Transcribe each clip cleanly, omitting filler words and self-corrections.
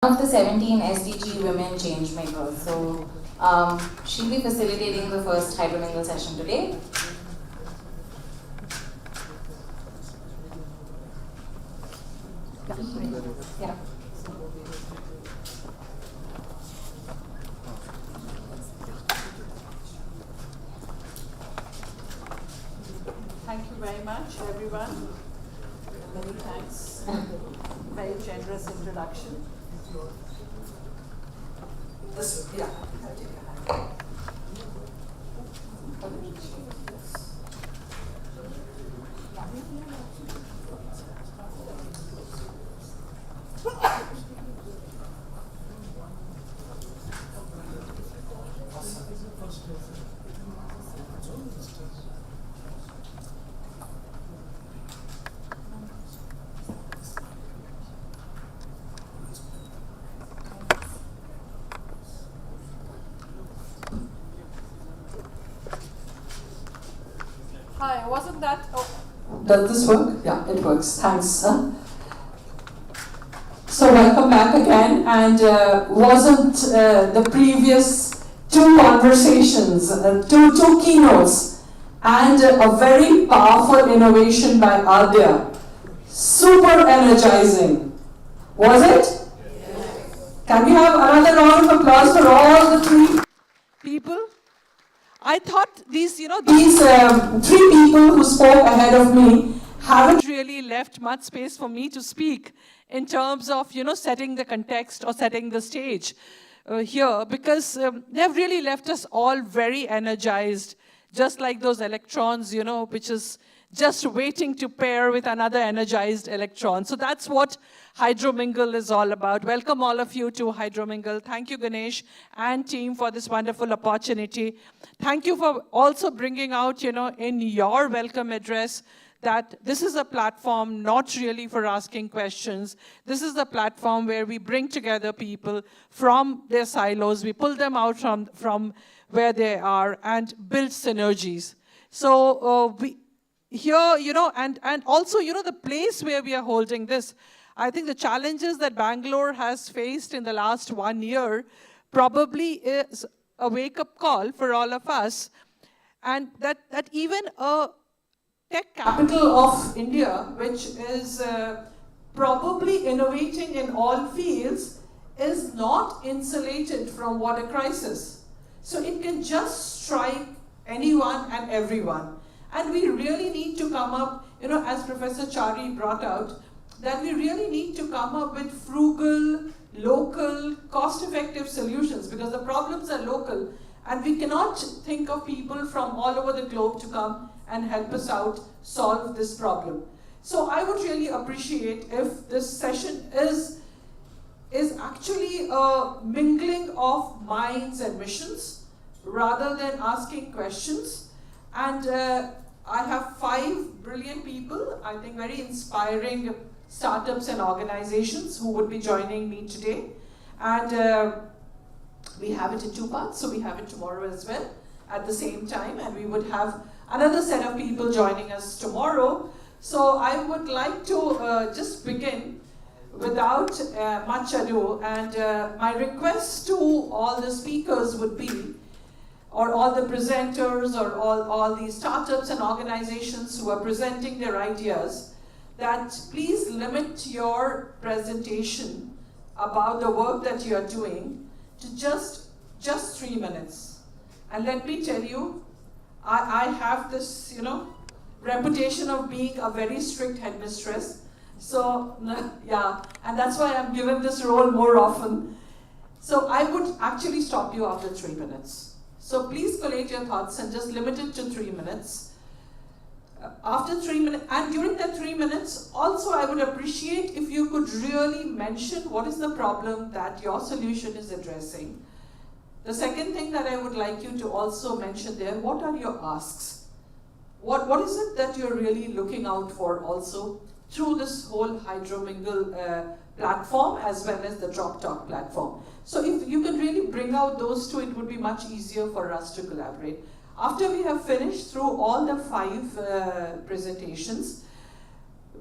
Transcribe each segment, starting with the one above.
of the 17 SDG Women Changemakers. So she'll be facilitating the first HydroMingle session today. Yeah. Thank you very much, everyone. Many thanks. Very generous introduction. Hi, wasn't that? Oh. Does this work? Yeah, it works. Thanks. So welcome back again. And wasn't the previous two conversations, two keynotes, and a very powerful innovation by Adya, super energizing? Was it? Yes. Can we have another round of applause for all the three people? I thought these three people who spoke ahead of me haven't really left much space for me to speak in terms of, setting the context or setting the stage here, because they've really left us all very energized, just like those electrons, which is just waiting to pair with another energized electron. So that's what HydroMingle is all about. Welcome all of you to HydroMingle. Thank you, Ganesh and team, for this wonderful opportunity. Thank you for also bringing out, in your welcome address, that this is a platform not really for asking questions. This is a platform where we bring together people from their silos. We pull them out from where they are and build synergies. So here, and also, the place where we are holding this, I think the challenges that Bangalore has faced in the last 1 year probably is a wake-up call for all of us, and that even a tech capital of India, which is probably innovating in all fields, is not insulated from water crisis. So it can just strike anyone and everyone. And we really need to come up, as Professor Chari brought out, that we really need to come up with frugal, local, cost-effective solutions, because the problems are local and we cannot think of people from all over the globe to come and help us out solve this problem. So I would really appreciate if this session is actually a mingling of minds and missions rather than asking questions. And I have 5 brilliant people, I think very inspiring startups and organizations who would be joining me today. And we have it in 2 parts, so we have it tomorrow as well at the same time, and we would have another set of people joining us tomorrow. So I would like to just begin without much ado, and my request to all the speakers would be, or all the presenters, or all the startups and organizations who are presenting their ideas, that please limit your presentation about the work that you are doing to just 3 minutes. And let me tell you, I have this, reputation of being a very strict headmistress. So, yeah, and that's why I'm given this role more often. So I would actually stop you after 3 minutes. So please collate your thoughts and just limit it to 3 minutes. After 3 minutes, and during that 3 minutes, also I would appreciate if you could really mention what is the problem that your solution is addressing. The second thing that I would like you to also mention there, what are your asks? What is it that you're really looking out for also through this whole HydroMingle platform as well as the Drop Talk platform? So if you can really bring out those two, it would be much easier for us to collaborate. After we have finished through all the 5 presentations,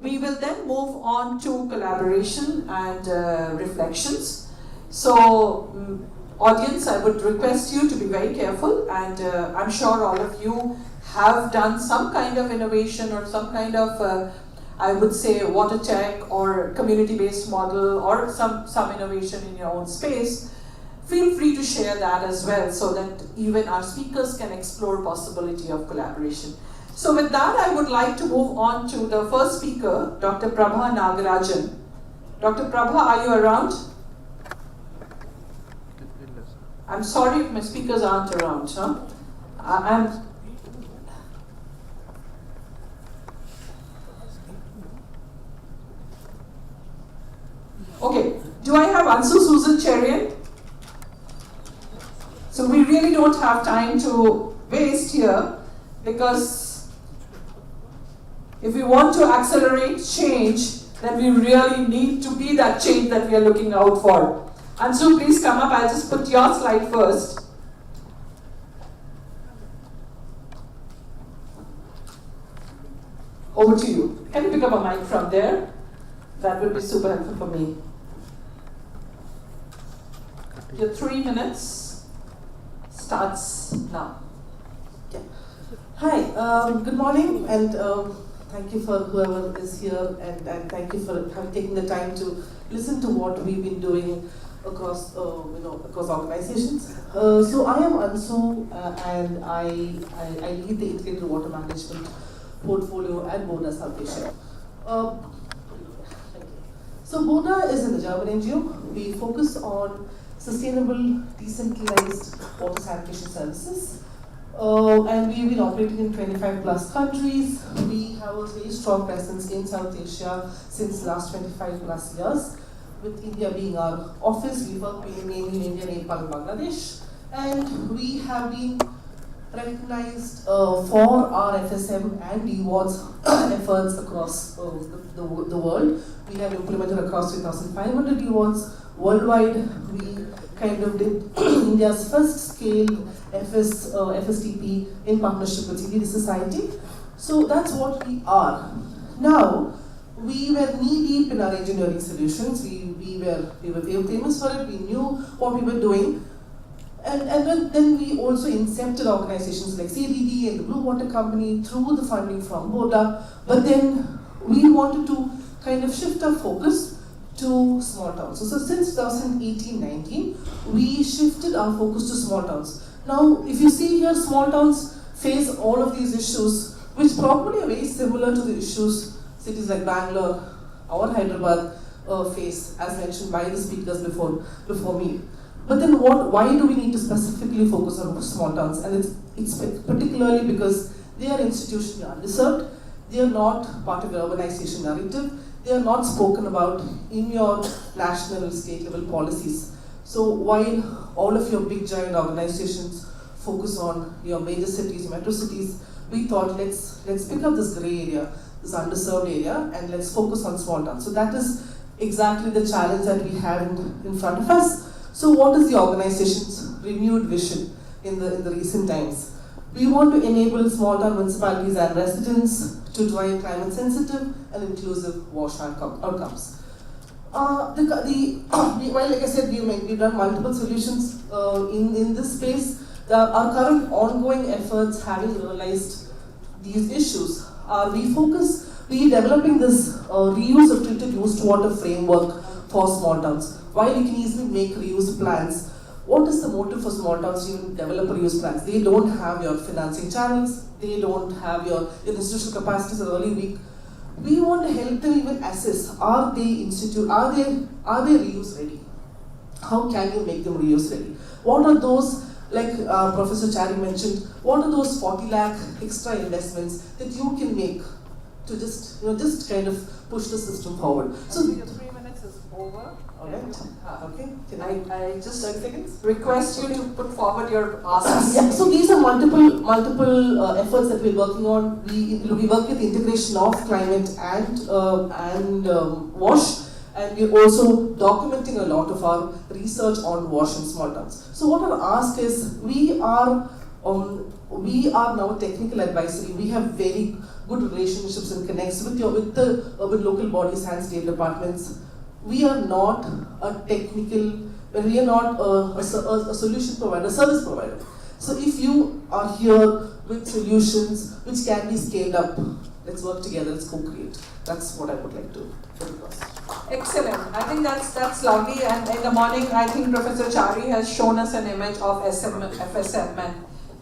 we will then move on to collaboration and reflections. So, audience, I would request you to be very careful, and I'm sure all of you have done some kind of innovation or some kind of, I would say, water tech or community-based model or some innovation in your own space. Feel free to share that as well so that even our speakers can explore possibility of collaboration. So with that, I would like to move on to the first speaker, Dr. Prabha Nagarajan. Dr. Prabha, are you around? I'm sorry if my speakers aren't around, huh? Okay, do I have Ansu Susan Cherian? So we really don't have time to waste here, because if we want to accelerate change, then we really need to be that change that we are looking out for. Ansu, please come up. I'll just put your slide first. Over to you. Can you pick up a mic from there? That would be super helpful for me. Your 3 minutes starts now. Yeah. Hi, good morning, and thank you for whoever is here, and thank you for taking the time to listen to what we've been doing across across organizations. So I am Ansu, and I lead the integrated water management portfolio at Boda South Asia. So Boda is an German NGO. We focus on sustainable, decentralized water sanitation services. And we've been operating in 25 plus countries. We have a very strong presence in South Asia since last 25 plus years, with India being our office. We work mainly in India, Nepal, and Bangladesh. And we have been recognized for our FSM and DWARDS efforts across the world. We have implemented across 3,500 DWARDS worldwide. We kind of did India's first scale FSTP in partnership with CDD Society. So that's what we are. Now, we were knee deep in our engineering solutions. We were famous for it. We knew what we were doing. And then we also incepted organizations like CDD and the Blue Water Company through the funding from Boda. But then we wanted to kind of shift our focus to small towns. So since 2018-19, we shifted our focus to small towns. Now, if you see here, small towns face all of these issues, which probably are very similar to the issues cities like Bangalore or Hyderabad face, as mentioned by the speakers before me. But then why do we need to specifically focus on small towns? And it's particularly because they are institutionally underserved, they are not part of the urbanization narrative, they are not spoken about in your national state level policies. So while all of your big giant organizations focus on your major cities, metro cities, we thought let's pick up this gray area, this underserved area, and let's focus on small towns. So that is exactly the challenge that we had in front of us. So what is the organization's renewed vision in the recent times? We want to enable small town municipalities and residents to drive climate sensitive and inclusive wash outcomes. Well, like I said, we've done multiple solutions in this space. Our current ongoing efforts, having realized these issues, we developing this reuse of treated wastewater framework for small towns. While you can easily make reuse plans, what is the motive for small towns to even develop reuse plans? They don't have your financing channels, they don't have your institutional capacities are really weak. We want to help them even assess, are they reuse ready? How can you make them reuse ready? What are those, like Professor Chari mentioned, what are those 40 lakh extra investments that you can make to just kind of push the system forward? So your 3 minutes is over. All right. Okay. Can I just 30 seconds? request you to put forward your asks. Yeah. So these are multiple efforts that we're working on. We work with integration of climate and WASH, and we're also documenting a lot of our research on WASH in small towns. So what our ask is, we are now technical advisory. We have very good relationships and connects with local bodies and state departments. We are not a technical when we are not a solution provider, service provider. So if you are here with solutions which can be scaled up, let's work together, let's co-create. That's what I would like to put across. Excellent. I think that's lovely. And in the morning, I think Professor Chari has shown us an image of FSM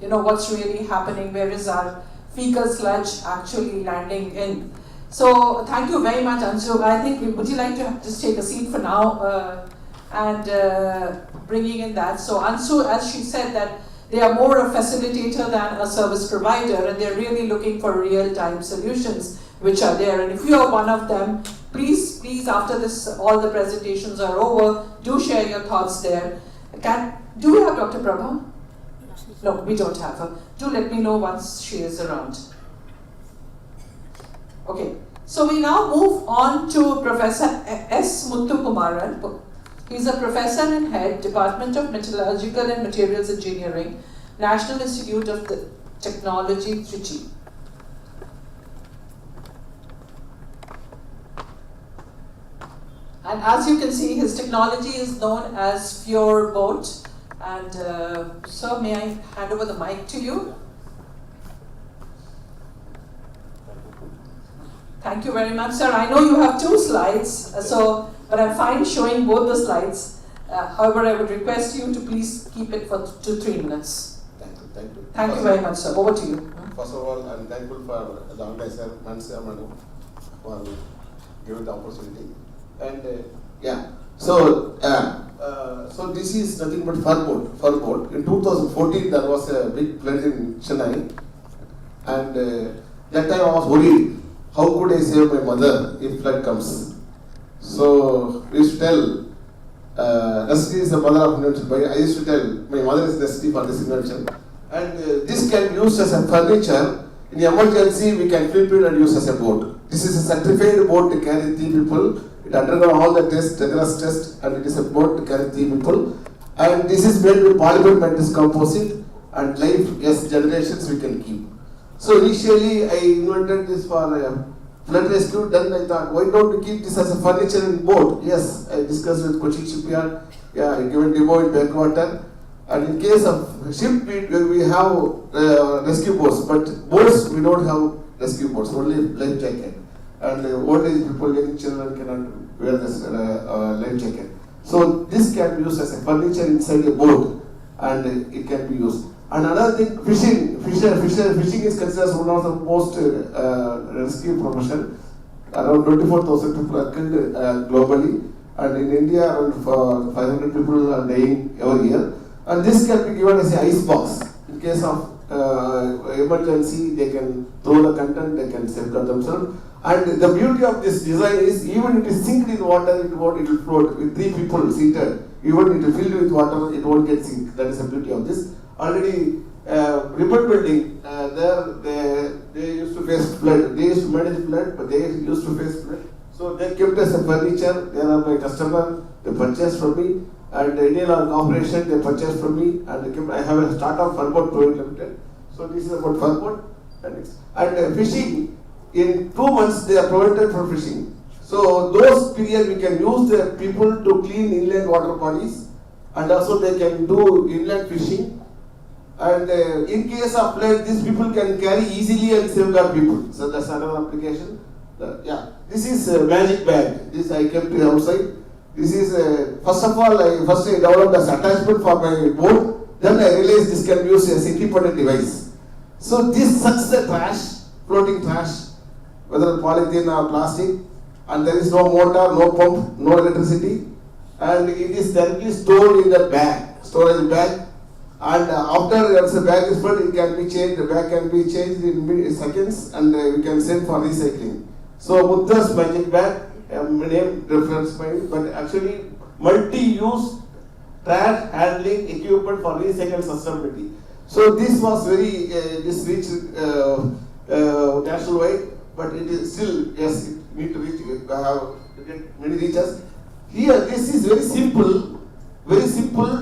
and what's really happening. Where is our fecal sludge actually landing in? So thank you very much, Anju. I think would you like to just take a seat for now and bringing in that? So Anju, as she said, that they are more a facilitator than a service provider, and they're really looking for real-time solutions which are there. And if you are one of them, please, after this, all the presentations are over, do share your thoughts there. Do we have Dr. Prabha? No, we don't have her. Do let me know once she is around. Okay, so we now move on to Professor S. Muthukumaran. He's a professor and head, Department of Metallurgical and Materials Engineering, National Institute of Technology, Trichy. And as you can see, his technology is known as Pure Boat. And sir, may I hand over the mic to you? Thank you very much, sir. I know you have 2 slides, but I'm fine showing both the slides. However, I would request you to please keep it to 3 minutes. Thank you. Thank you very much, sir. Over to you. First of all, I'm thankful for the organizer, Mansa Manu, for giving the opportunity. And so this is nothing but fur boat. In 2014, there was a big flood in Chennai, and that time I was worried. How could I save my mother if flood comes? So we used to tell, necessity is the mother of invention. But I used to tell, my mother is necessity for this invention. And this can be used as a furniture. In emergency, we can flip it and use as a boat. This is a certified boat to carry 3 people. It undergoes all the tests, rigorous tests, and it is a boat to carry 3 people. And this is made with polymer mantis composite, and life, yes, generations we can keep. So initially, I invented this for flood rescue. Then I thought, why don't we keep this as a furniture in boat? Yes, I discussed with Kochi shipyard. Yeah, I given demo in backwater. And in case of ship, we have rescue boats, but boats we don't have rescue boats, only life jacket. And old age people, young children cannot wear this life jacket. So this can be used as a furniture inside a boat, and it can be used. And another thing, fishing is considered one of the most risky profession. Around 24,000 people are killed globally, and in India around 500 people are dying every year. And this can be given as an ice box. In case of emergency, they can throw the content, they can safeguard themselves. And the beauty of this design is, even if it is sinked in water, it will float with 3 people seated. Even if it is filled with water, it won't get sink. That is the beauty of this. Already, Ribbon building, they used to face flood. They used to manage flood, but they used to face flood. So they kept as a furniture. They are my customer. They purchased from me. And Indian Oil Corporation, they purchased from me. And I have a startup, Funboat Private Limited. So this is about Funboat. And fishing, in 2 months they are provided for fishing. So those period we can use the people to clean inland water bodies, and also they can do inland fishing. And in case of flood, these people can carry easily and safeguard people. So that's another application. This is a magic bag. This I kept it outside. This is first of all, I developed this attachment for my boat. Then I realized this can be used as an independent device. So this sucks the trash, floating trash, whether polythene or plastic, and there is no motor, no pump, no electricity, and it is directly stored in the bag, storage bag. And after the bag is full, it can be changed. The bag can be changed in seconds, and we can send for recycling. So Buddha's magic bag, name reference point, but actually multi-use trash handling equipment for recycle sustainability. So this was very this reached national wide, but it is still, yes, it need to reach. Get many reaches. Here, this is very simple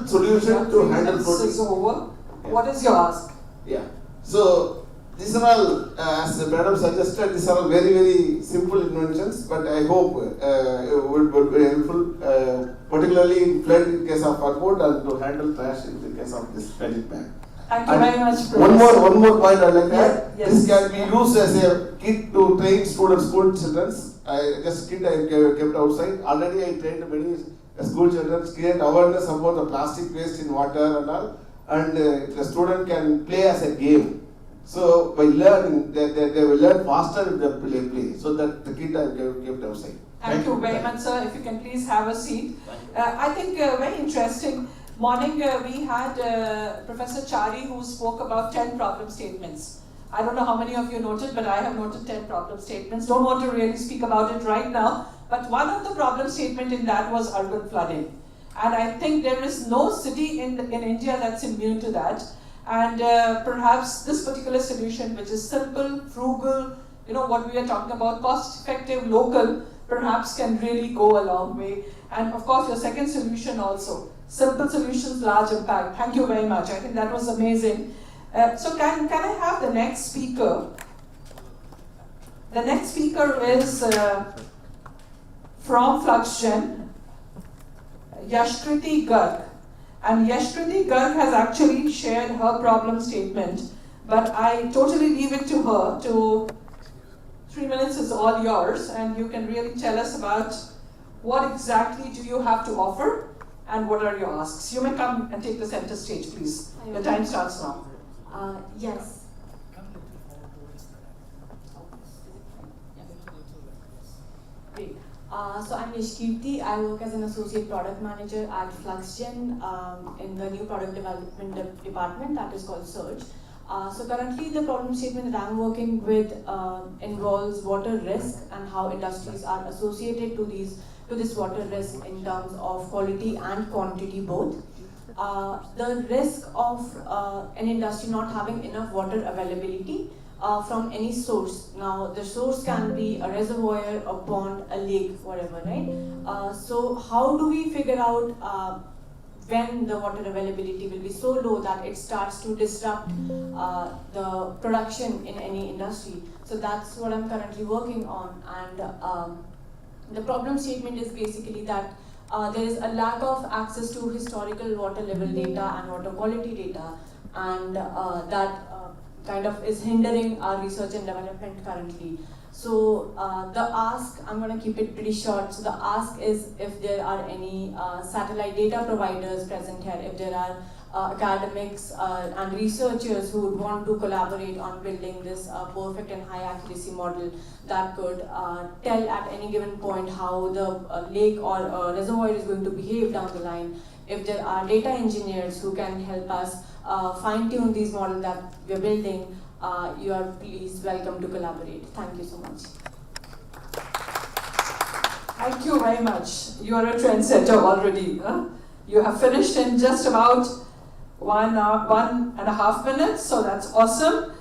solution to handle floating. Is over. Yeah. What is your ask? Yeah. So this these are all, as Madam suggested, these are all very, very simple inventions, but I hope would be helpful, particularly in flood in case of floodboat and to handle trash in the case of this flooding bag. Thank you very much, Professor. One more point I'd like to add. Yes. This can be used as a kit to train students, school children. Just kit I kept outside. Already I trained many school children, create awareness about the plastic waste in water and all. And the student can play as a game. So by learning, they will learn faster if they play. So that the kit I kept outside. Thank you very much, sir. If you can please have a seat. I think very interesting. Morning we had Professor Chari who spoke about 10 problem statements. I don't know how many of you noted, but I have noted 10 problem statements. Don't want to really speak about it right now, but one of the problem statement in that was urban flooding. And I think there is no city in India that's immune to that. And perhaps this particular solution, which is simple, frugal, what we are talking about, cost-effective, local, perhaps can really go a long way. And of course, your second solution also. Simple solutions, large impact. Thank you very much. I think that was amazing. So can I have the next speaker? The next speaker is from FluxGen, Yashkriti Garg. And Yashkriti Garg has actually shared her problem statement, but I totally leave it to her. 3 minutes is all yours, and you can really tell us about what exactly do you have to offer and what are your asks. You may come and take the center stage, please. The time starts now. Yes. Great. So I'm Yashkirti. I work as an associate product manager at FluxGen in the new product development department that is called Surge. So currently the problem statement that I'm working with involves water risk and how industries are associated to this water risk in terms of quality and quantity both. The risk of an industry not having enough water availability from any source. Now the source can be a reservoir, a pond, a lake, whatever, right? So how do we figure out when the water availability will be so low that it starts to disrupt the production in any industry? So that's what I'm currently working on, and the problem statement is basically that there is a lack of access to historical water level data and water quality data, and that kind of is hindering our research and development currently. So the ask, I'm going to keep it pretty short. So the ask is if there are any satellite data providers present here, if there are academics and researchers who would want to collaborate on building this perfect and high accuracy model that could tell at any given point how the lake or reservoir is going to behave down the line. If there are data engineers who can help us fine-tune these models that we're building, you are please welcome to collaborate. Thank you so much. Thank you very much. You are a trendsetter already. Huh? You have finished in just about 1.5 minutes, so that's awesome.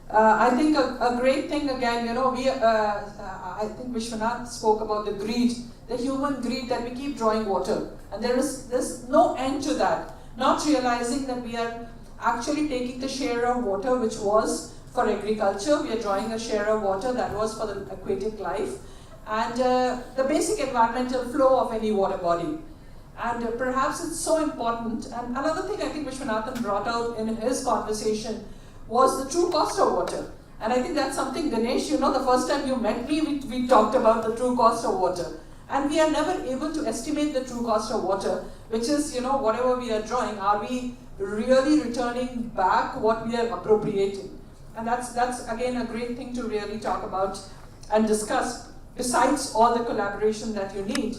I think a great thing again, I think Vishwanath spoke about the greed, the human greed that we keep drawing water. And there's no end to that. Not realizing that we are actually taking the share of water which was for agriculture, we are drawing a share of water that was for the aquatic life, and the basic environmental flow of any water body. And perhaps it's so important. And another thing I think Vishwanathan brought out in his conversation was the true cost of water. And I think that's something, Ganesh, the first time you met me, we talked about the true cost of water. And we are never able to estimate the true cost of water, which is, whatever we are drawing, are we really returning back what we are appropriating? And that's again a great thing to really talk about and discuss, besides all the collaboration that you need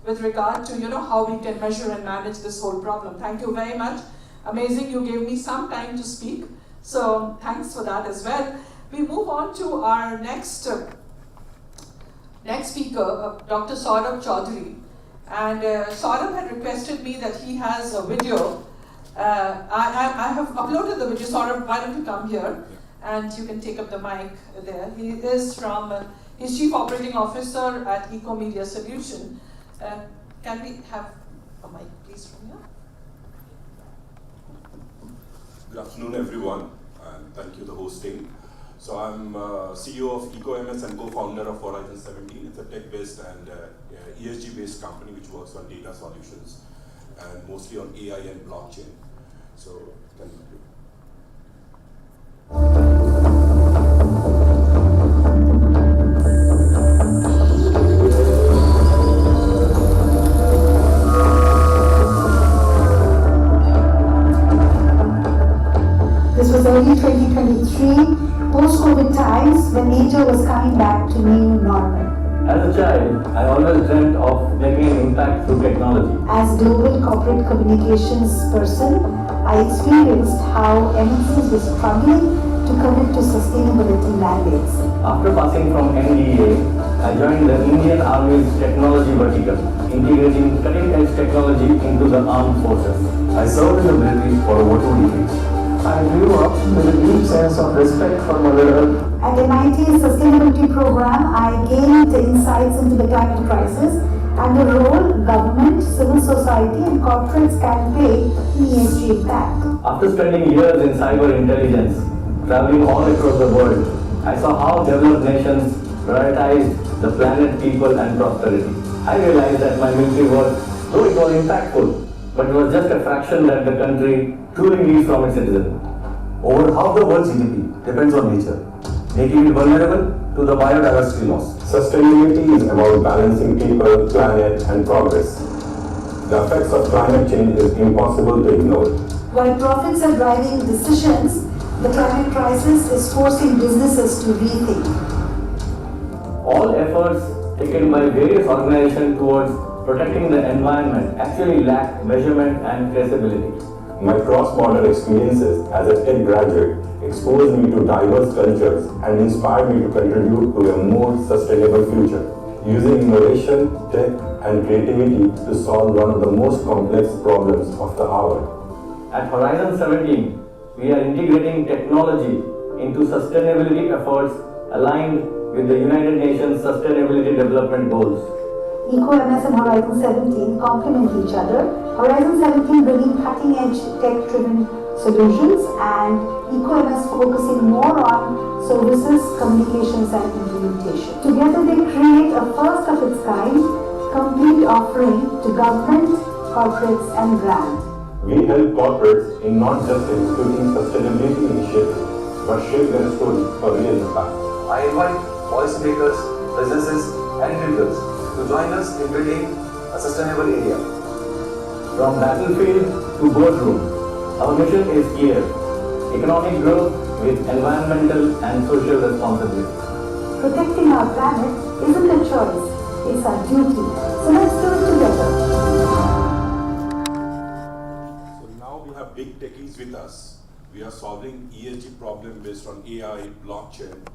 with regard to how we can measure and manage this whole problem. Thank you very much. Amazing, you gave me some time to speak. So thanks for that as well. We move on to our next speaker, Dr. Saurabh Chaudhary. And Saurabh had requested me that he has a video. I have uploaded the video. Saurabh, why don't you come here? And you can take up the mic there. He is from, he's Chief Operating Officer at Eco Media Solution. Can we have a mic, please, from here? Good afternoon, everyone, and thank you for the hosting. So I'm CEO of EcoMS and co-founder of Horizon 17. It's a tech-based and ESG-based company which works on data solutions and mostly on AI and blockchain. So, thank you. This was early 2023, post-COVID times, when nature was coming back to new normal. As a child, I always dreamt of making an impact through technology. As global corporate communications person, I experienced how MNCs were struggling to commit to sustainability mandates. After passing from NDA, I joined the Indian Army's technology vertical, integrating cutting-edge technology into the armed forces. I served in the military for over 2 decades. I grew up with a deep sense of respect for Mother Earth. At MIT's sustainability program, I gained insights into the climate crisis and the role government, civil society and corporates can play in ESG impact. After spending years in cyber intelligence, traveling all across the world, I saw how developed nations prioritized the planet, people and prosperity. I realized that my military work, though it was impactful, but it was just a fraction that the country truly needs from its citizens. Over half the world's GDP depends on nature, making it vulnerable to the biodiversity loss. Sustainability is about balancing people, planet, and progress. The effects of climate change is impossible to ignore. While profits are driving decisions, the climate crisis is forcing businesses to rethink. All efforts taken by various organizations towards protecting the environment actually lack measurement and traceability. My cross-border experiences as a tech graduate exposed me to diverse cultures and inspired me to contribute to a more sustainable future, using innovation, tech, and creativity to solve one of the most complex problems of the hour. At Horizon 17, we are integrating technology into sustainability efforts aligned with the United Nations Sustainability Development Goals. EcoMS and Horizon 17 complement each other. Horizon 17 bringing cutting-edge tech-driven solutions and EcoMS focusing more on services, communications and implementation. Together they create a first of its kind, complete offering to government, corporates and brands. We help corporates in not just executing sustainability initiatives, but shape their story for real impact. I invite policymakers, businesses and individuals to join us in building a sustainable area. From battlefield to boardroom, our mission is clear: economic growth with environmental and social responsibility. Protecting our planet isn't a choice, it's our duty. So let's do it together. So now we have big techies with us. We are solving ESG problem based on AI, blockchain.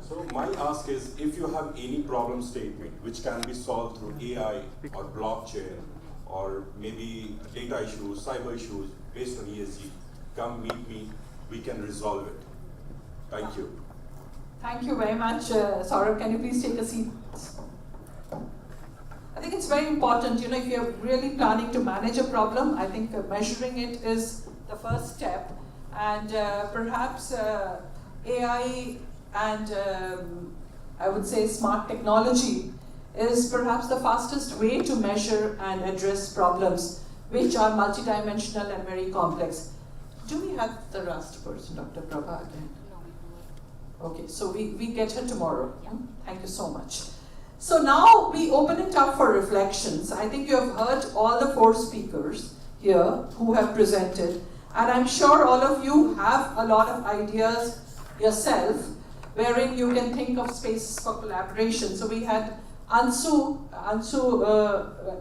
So my ask is, if you have any problem statement which can be solved through AI or blockchain or maybe data issues, cyber issues based on ESG, come meet me, we can resolve it. Thank you. Thank you very much. Saurabh, can you please take a seat? I think it's very important, if you're really planning to manage a problem, I think measuring it is the first step. And perhaps AI and I would say smart technology is perhaps the fastest way to measure and address problems which are multidimensional and very complex. Do we have the last person, Dr. Prabha, again? Okay, so we get her tomorrow. Yeah. Thank you so much. So now we open it up for reflections. I think you have heard all the 4 speakers here who have presented, and I'm sure all of you have a lot of ideas yourself wherein you can think of spaces for collaboration. So we had Ansu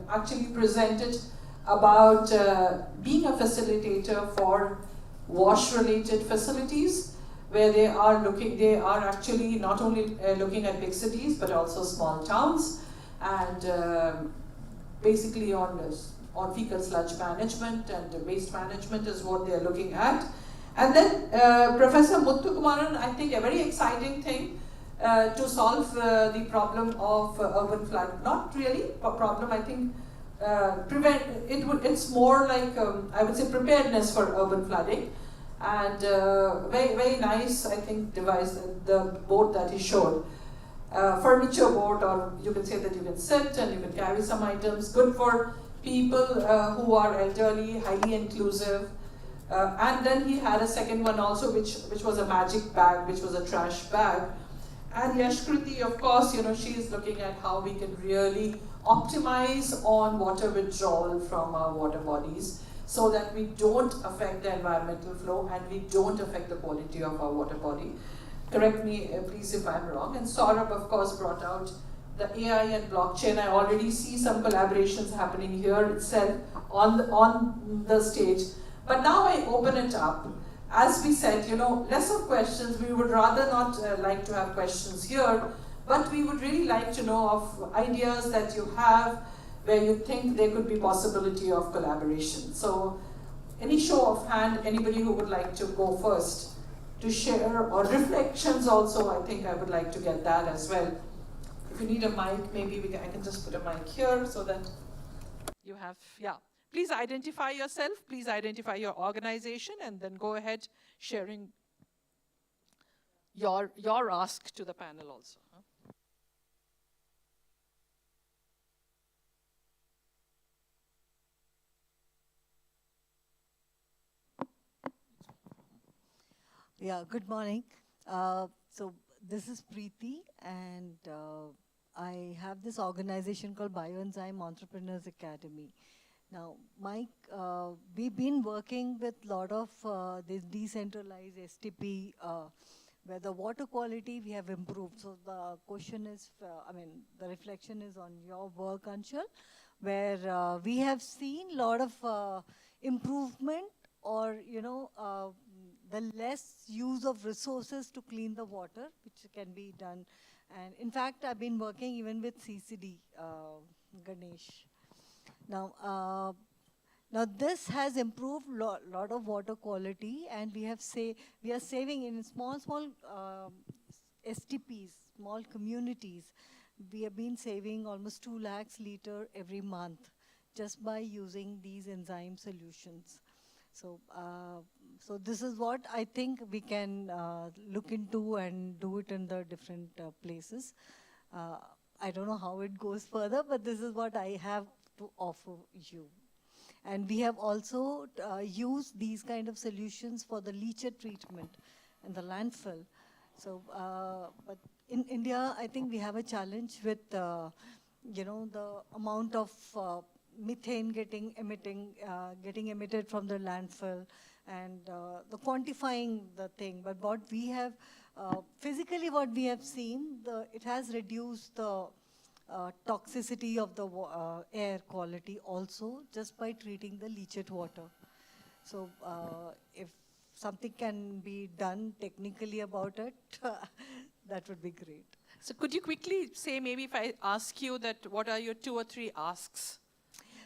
actually presented about being a facilitator for wash-related facilities, where they are actually not only looking at big cities but also small towns, and basically on fecal sludge management and waste management is what they are looking at. And then Professor Muthukumaran, I think a very exciting thing to solve the problem of urban flood. Not really a problem, I think it's more like I would say preparedness for urban flooding. And very, very nice, I think, device, the board that he showed. Furniture board, or you can say that you can sit and you can carry some items, good for people who are elderly, highly inclusive. And then he had a second one also, which was a magic bag, which was a trash bag. And Yashkriti, of course, she is looking at how we can really optimize on water withdrawal from our water bodies so that we don't affect the environmental flow and we don't affect the quality of our water body. Correct me, please, if I'm wrong. And Saurabh, of course, brought out the AI and blockchain. I already see some collaborations happening here itself on the stage. But now I open it up. As we said, less of questions. We would rather not like to have questions here, but we would really like to know of ideas that you have where you think there could be possibility of collaboration. So, any show of hand, anybody who would like to go first to share, or reflections also, I think I would like to get that as well. If you need a mic, maybe I can just put a mic here so that you have, yeah. Please identify yourself, please identify your organization, and then go ahead sharing your ask to the panel also. Yeah, good morning. So this is Preeti, and I have this organization called Bioenzyme Entrepreneurs Academy. Now, Mike, we've been working with a lot of this decentralized STP, where the water quality we have improved. So the question is, the reflection is on your work, Anshul, where we have seen a lot of improvement, or, the less use of resources to clean the water, which can be done. And in fact, I've been working even with CCD, Ganesh. Now, this has improved lot of water quality, and we are saving in small STPs, small communities. We have been saving almost 2 lakhs liter every month just by using these enzyme solutions. So, so this is what I think we can look into and do it in the different places. I don't know how it goes further, but this is what I have to offer you. And we have also used these kind of solutions for the leachate treatment and the landfill. So, but in India, I think we have a challenge with, the amount of methane getting emitted from the landfill, and the quantifying the thing. But what we have, physically what we have seen, it has reduced the toxicity of the air quality also, just by treating the leachate water. So if something can be done technically about it, that would be great. So could you quickly say, maybe if I ask you that, what are your 2 or 3 asks?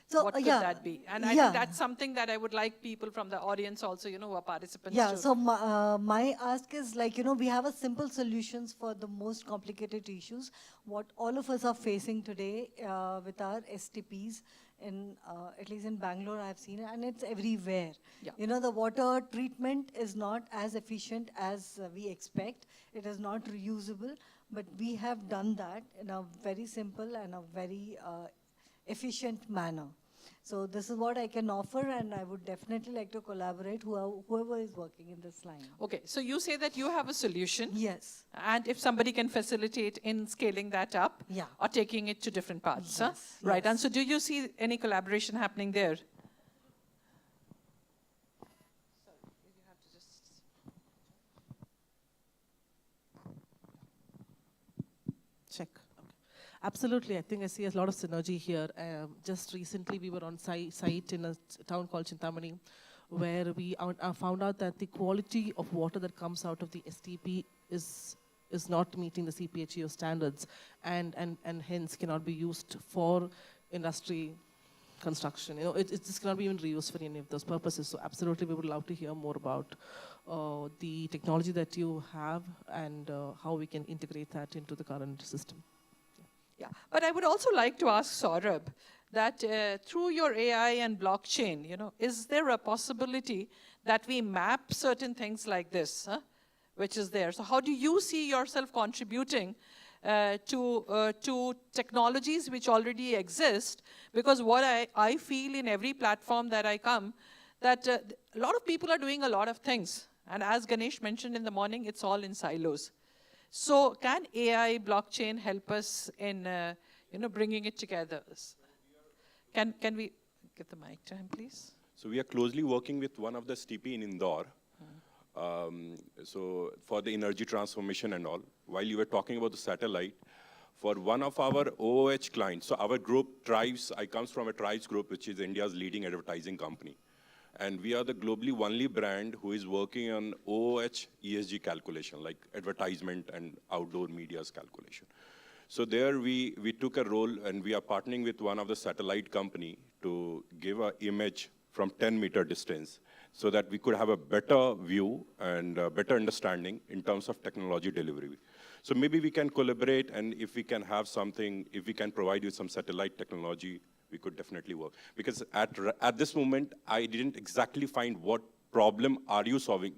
So what could that be? And I think that's something that I would like people from the audience also, who are participants. Yeah, so my ask is we have a simple solutions for the most complicated issues, what all of us are facing today with our STPs, at least in Bangalore I've seen it, and it's everywhere. Yeah. The water treatment is not as efficient as we expect. It is not reusable, but we have done that in a very simple and a very efficient manner. So this is what I can offer, and I would definitely like to collaborate whoever is working in this line. Okay, so you say that you have a solution. Yes. And if somebody can facilitate in scaling that up, or taking it to different parts. Yes. Right, and so do you see any collaboration happening there? Check. Absolutely, I think I see a lot of synergy here. Just recently, we were on site in a town called Chintamani, where we found out that the quality of water that comes out of the STP is not meeting the CPHEO standards, and hence cannot be used for industry construction. It just cannot be even reused for any of those purposes. So absolutely, we would love to hear more about the technology that you have and how we can integrate that into the current system. Yeah, but I would also like to ask Saurabh that through your AI and blockchain, is there a possibility that we map certain things like this, which is there. So how do you see yourself contributing to technologies which already exist? Because what I feel in every platform that I come, that a lot of people are doing a lot of things. And as Ganesh mentioned in the morning, it's all in silos. So can AI, blockchain help us in bringing it together? Can we get the mic to him, please? So we are closely working with one of the STP in Indore. So for the energy transformation and all, while you were talking about the satellite, for one of our OOH clients, so our group, Tribes, I comes from a Tribes group, which is India's leading advertising company. And we are the globally only brand who is working on OOH ESG calculation, like advertisement and outdoor media's calculation. So there we took a role, and we are partnering with one of the satellite company to give an image from 10-meter distance, so that we could have a better view and a better understanding in terms of technology delivery. So maybe we can collaborate, and if we can have something, if we can provide you some satellite technology, we could definitely work. Because at this moment, I didn't exactly find what problem are you solving,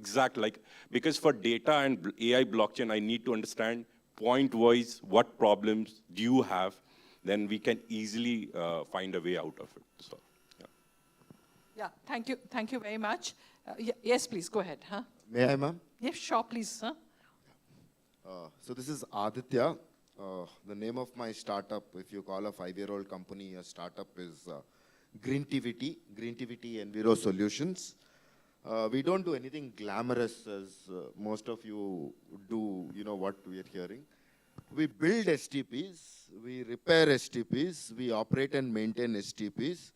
because for data and AI blockchain, I need to understand point-wise what problems do you have, then we can easily find a way out of it. So. Yeah, thank you very much. Yes, please, go ahead. May I, ma'am? Yes, sure, please. So this is Aditya. The name of my startup, if you call a 5-year-old company a startup, is Greentivity Enviro Solutions. We don't do anything glamorous as most of you do, what we are hearing. We build STPs, we repair STPs, we operate and maintain STPs.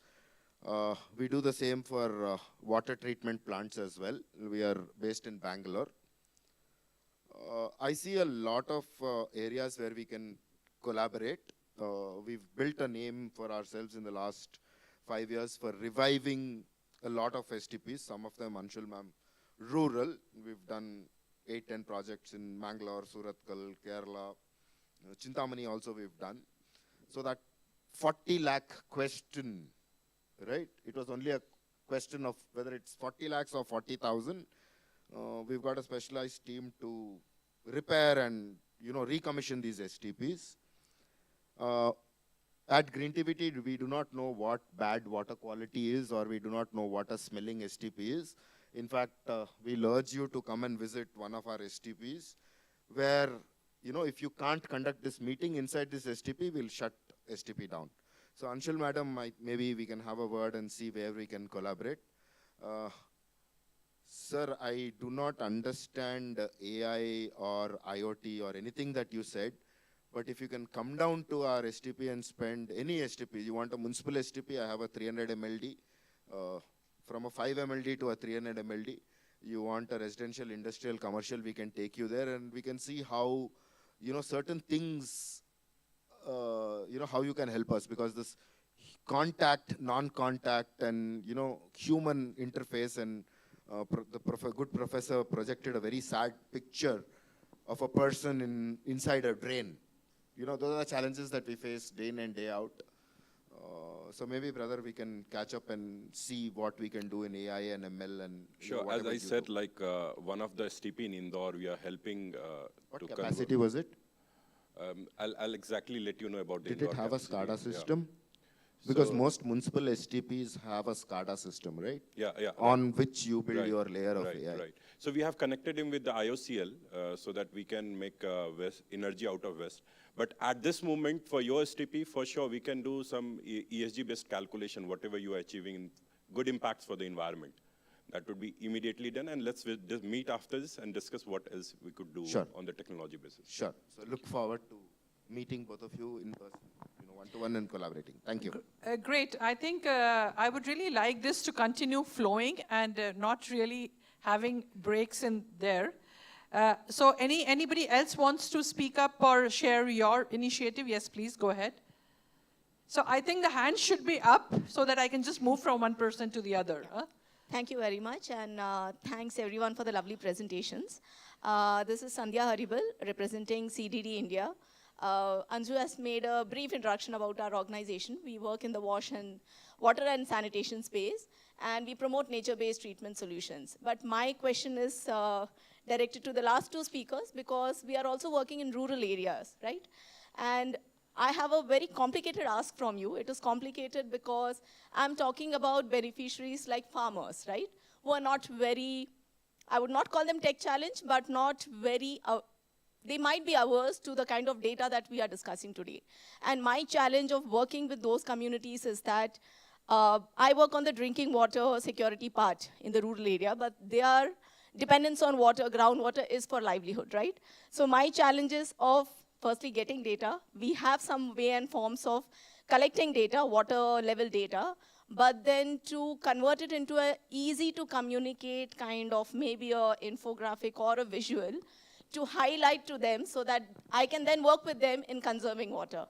We do the same for water treatment plants as well. We are based in Bangalore. I see a lot of areas where we can collaborate. We've built a name for ourselves in the last 5 years for reviving a lot of STPs, some of them, Anshul ma'am, rural. We've done 8-10 projects in Mangalore, Surathkal, Kerala, Chintamani also we've done. So that 40 lakh question, right? It was only a question of whether it's 40 lakhs or 40,000. We've got a specialized team to repair and recommission these STPs. At Greentivity, we do not know what bad water quality is, or we do not know what a smelling STP is. In fact, we'll urge you to come and visit one of our STPs, where if you can't conduct this meeting inside this STP, we'll shut STP down. So Anshul madam, maybe we can have a word and see where we can collaborate. Sir, I do not understand AI or IoT or anything that you said, but if you can come down to our STP and spend any STP, you want a municipal STP, I have a 300 MLD, from a 5 MLD to a 300 MLD. You want a residential, industrial, commercial, we can take you there, and we can see how, certain things, how you can help us, because this contact, non-contact, and, human interface, and good professor projected a very sad picture of a person inside a drain. Those are the challenges that we face day in and day out. So maybe, brother, we can catch up and see what we can do in AI and ML and sure. As I said, one of the STP in Indore, we are helping what capacity was it? I'll exactly let you know about the Did it have capacity. A SCADA system? Yeah. Because most municipal STPs have a SCADA system, right? Yeah. On which you build your layer of AI. Right. So we have connected him with the IOCL so that we can make energy out of waste. But at this moment, for your STP, for sure, we can do some ESG-based calculation, whatever you are achieving, good impacts for the environment. That would be immediately done, and let's just meet after this and discuss what else we could do on the technology basis. Sure. So look forward to meeting both of you in person, one-to-one and collaborating. Thank you. Great. I think I would really like this to continue flowing and not really having breaks in there. So anybody else wants to speak up or share your initiative? Yes, please, go ahead. So I think the hand should be up so that I can just move from one person to the other. Yeah. Thank you very much, and thanks everyone for the lovely presentations. This is Sandhya Haribal, representing CDD India. Anju has made a brief introduction about our organization. We work in the water and sanitation space, and we promote nature-based treatment solutions. But my question is directed to the last two speakers, because we are also working in rural areas, right? And I have a very complicated ask from you. It is complicated because I'm talking about beneficiaries like farmers, right? Who are not very, I would not call them tech challenged, but not very, they might be averse to the kind of data that we are discussing today. And my challenge of working with those communities is that I work on the drinking water security part in the rural area, but their dependence on water, groundwater, is for livelihood, right? So my challenge is of firstly getting data. We have some way and forms of collecting data, water level data, but then to convert it into a easy to communicate kind of maybe a infographic or a visual to highlight to them so that I can then work with them in conserving water.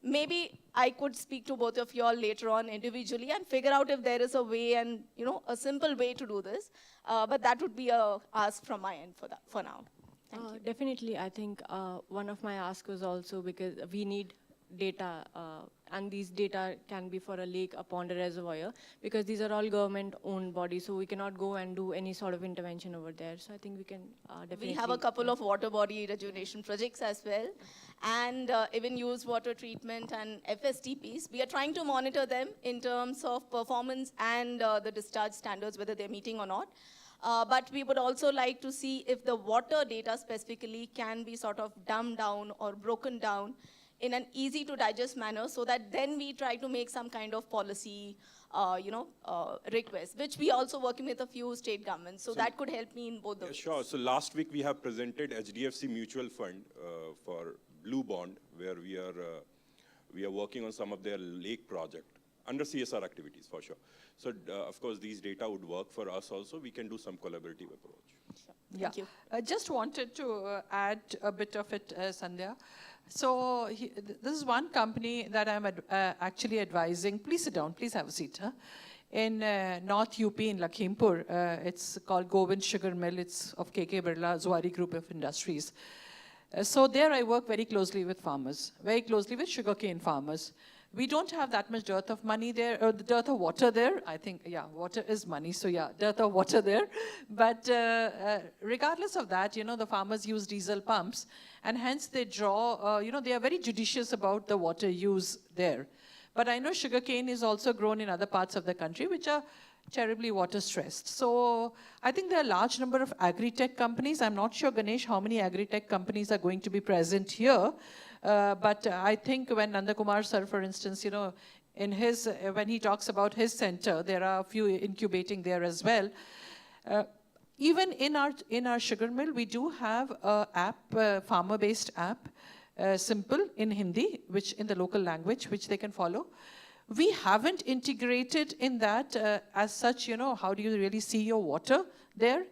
Maybe I could speak to both of you all later on individually and figure out if there is a way and a simple way to do this. But that would be a ask from my end for now. Thank you. Definitely, I think one of my asks was also because we need data, and these data can be for a lake, a pond, a reservoir, because these are all government-owned bodies, so we cannot go and do any sort of intervention over there. So I think we can definitely. We have a couple of water body rejuvenation projects as well, and even used water treatment and FSTPs. We are trying to monitor them in terms of performance and the discharge standards, whether they're meeting or not. But we would also like to see if the water data specifically can be sort of dumbed down or broken down in an easy to digest manner, so that then we try to make some kind of policy, request, which we also working with a few state governments. So that could help me in both the ways. Sure. So last week we have presented HDFC Mutual Fund for Blue Bond, where we are working on some of their lake project under CSR activities for sure. So of course these data would work for us also. We can do some collaborative approach. Sure. Yeah. Thank you. I just wanted to add a bit of it, Sandhya. So this is one company that I'm actually advising. Please sit down, please have a seat. Huh? In North UP in Lakhimpur, it's called Govind Sugar Mill. It's of KK Birla Zuari Group of Industries. So there I work very closely with farmers, very closely with sugarcane farmers. We don't have that much dearth of money there, or the dearth of water there. I think, yeah, water is money, so yeah, dearth of water there. But regardless of that, the farmers use diesel pumps, and hence they draw, they are very judicious about the water use there. But I know sugarcane is also grown in other parts of the country, which are terribly water stressed. So I think there are a large number of agri-tech companies. I'm not sure, Ganesh, how many agri-tech companies are going to be present here. But I think when Nandakumar sir, for instance, in his, when he talks about his center, there are a few incubating there as well. Even in our sugar mill, we do have an app, farmer-based app, simple in Hindi, which in the local language, which they can follow. We haven't integrated in that as such, how do you really see your water there?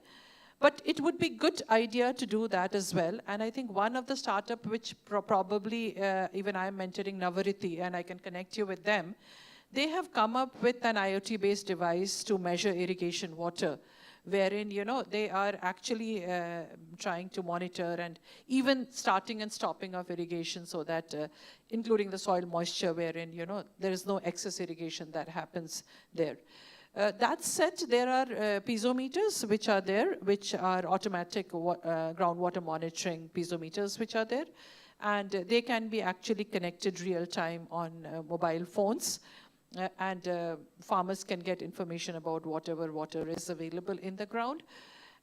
But it would be a good idea to do that as well. And I think one of the startup which probably even I'm mentoring, Navariti, and I can connect you with them, they have come up with an IoT-based device to measure irrigation water, wherein, they are actually trying to monitor and even starting and stopping of irrigation so that, including the soil moisture, wherein, there is no excess irrigation that happens there. That said, there are piezometers which are there, which are automatic groundwater monitoring piezometers which are there. And they can be actually connected real time on mobile phones. And farmers can get information about whatever water is available in the ground.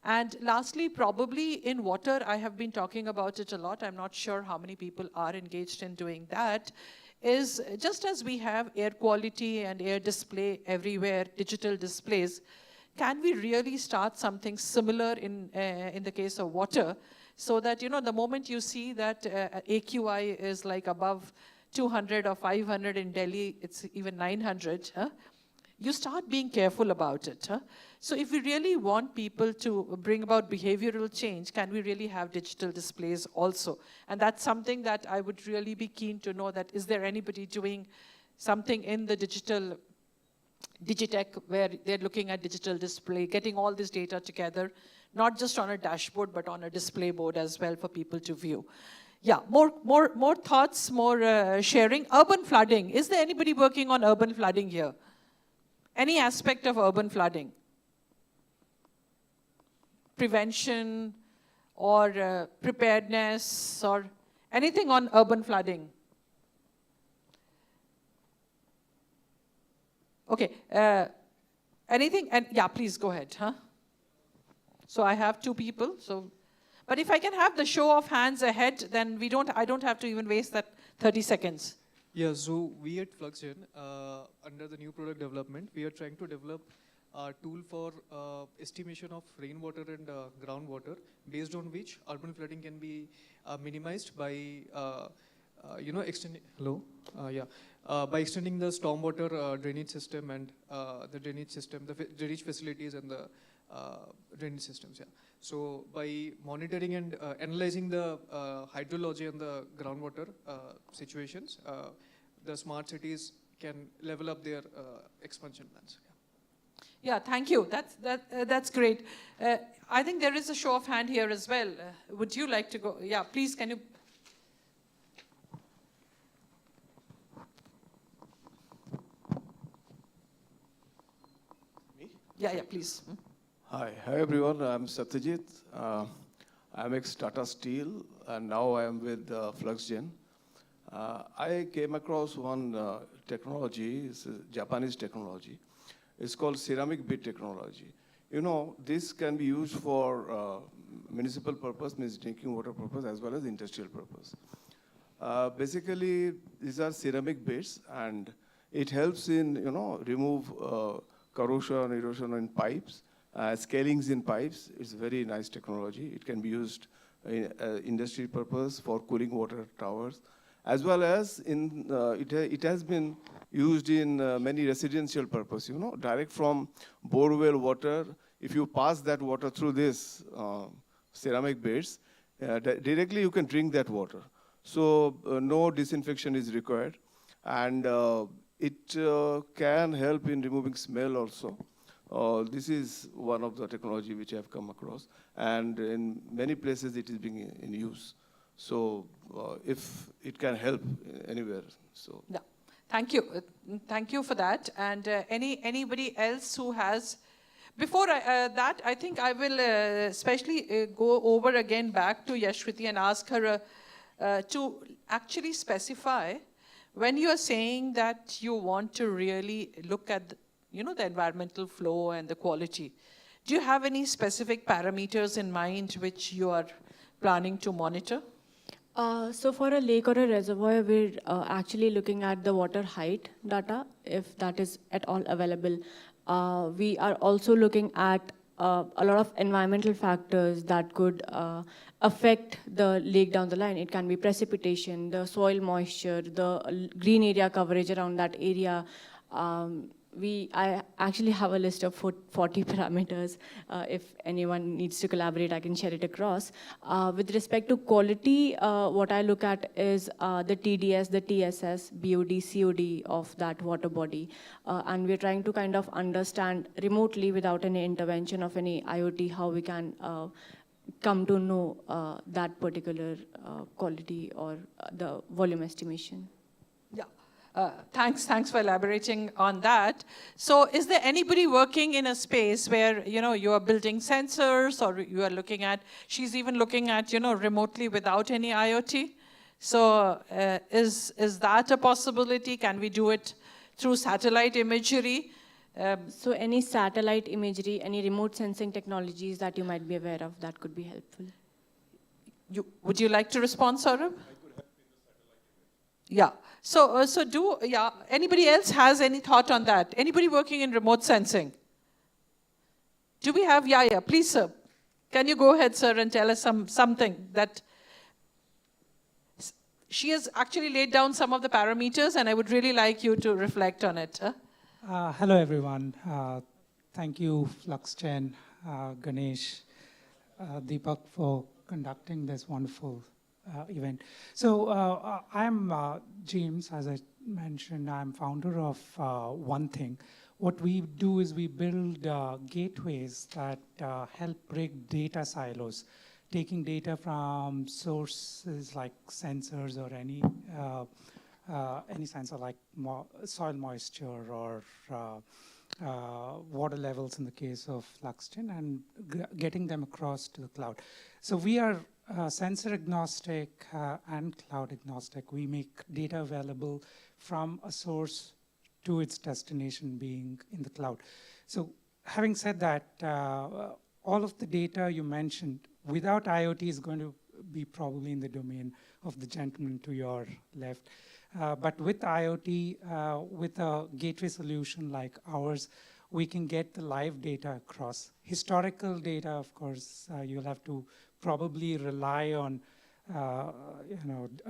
And lastly, probably in water, I have been talking about it a lot. I'm not sure how many people are engaged in doing that. Is just as we have air quality and air display everywhere, digital displays, can we really start something similar in the case of water, so that, the moment you see that AQI is like above 200 or 500 in Delhi, it's even 900, you start being careful about it. So if we really want people to bring about behavioral change, can we really have digital displays also? And that's something that I would really be keen to know, that is there anybody doing something in the digitech where they're looking at digital display, getting all this data together, not just on a dashboard, but on a display board as well for people to view. Yeah, more thoughts, more sharing. Urban flooding. Is there anybody working on urban flooding here? any aspect of urban flooding. Prevention or preparedness or anything on urban flooding. Okay, anything, and yeah, please go ahead, huh? So I have two people, so, but if I can have the show of hands ahead, then I don't have to even waste that 30 seconds. Yeah, so we at FluxGen, under the new product development, we are trying to develop a tool for estimation of rainwater and groundwater, based on which urban flooding can be minimized by extending, by extending the stormwater drainage system and the drainage system, the drainage facilities and the drainage systems. Yeah. So by monitoring and analyzing the hydrology and the groundwater situations, the smart cities can level up their expansion plans. Yeah, thank you. That's great. I think there is a show of hand here as well. Would you like to go? Yeah, please, can you? Me? Yeah, please. Hi everyone. I'm Satyajit. I'm ex-Tata Steel, and now I am with FluxGen. I came across one technology. It's a Japanese technology. It's called ceramic bit technology. You know, this can be used for municipal purpose, means drinking water purpose, as well as industrial purpose. Basically, these are ceramic bits, and it helps in, remove corrosion, erosion in pipes, scalings in pipes. It's very nice technology. It can be used in industry purpose for cooling water towers, as well as in, it has been used in many residential purpose, direct from borewell water. If you pass that water through this ceramic beds, directly you can drink that water. So no disinfection is required. And it can help in removing smell also. This is one of the technology which I have come across. And in many places it is being in use. So if it can help anywhere, so. Yeah. Thank you. Thank you for that. And anybody else who has, before that, I think I will especially go over again back to Yashwati and ask her to actually specify when you are saying that you want to really look at, the environmental flow and the quality. Do you have any specific parameters in mind which you are planning to monitor? So for a lake or a reservoir, we're actually looking at the water height data, if that is at all available. We are also looking at a lot of environmental factors that could affect the lake down the line. It can be precipitation, the soil moisture, the green area coverage around that area. I actually have a list of 40 parameters. If anyone needs to collaborate, I can share it across. With respect to quality, what I look at is the TDS, the TSS, BOD, COD of that water body. And we're trying to kind of understand remotely, without any intervention of any IoT, how we can come to know that particular quality or the volume estimation. Yeah. Thanks for elaborating on that. So is there anybody working in a space where, you are building sensors, or you are looking at, she's even looking at, remotely without any IoT? So is that a possibility? Can we do it through satellite imagery? So any satellite imagery, any remote sensing technologies that you might be aware of, that could be helpful. Would you like to respond, Saurabh? Yeah. So anybody else has any thought on that? Anybody working in remote sensing? Do we have, please, sir. Can you go ahead, sir, and tell us something that she has actually laid down some of the parameters, and I would really like you to reflect on it. Huh? Hello, everyone. Thank you, FluxGen, Ganesh, Deepak, for conducting this wonderful event. So I'm James, as I mentioned. I'm founder of One Thing. What we do is we build gateways that help break data silos, taking data from sources like sensors or any sensor like soil moisture or water levels in the case of FluxGen and getting them across to the cloud. So we are sensor agnostic and cloud agnostic. We make data available from a source to its destination being in the cloud. So having said that, all of the data you mentioned without IoT is going to be probably in the domain of the gentleman to your left. But with IoT, with a gateway solution like ours, we can get the live data across. Historical data, of course, you'll have to probably rely on a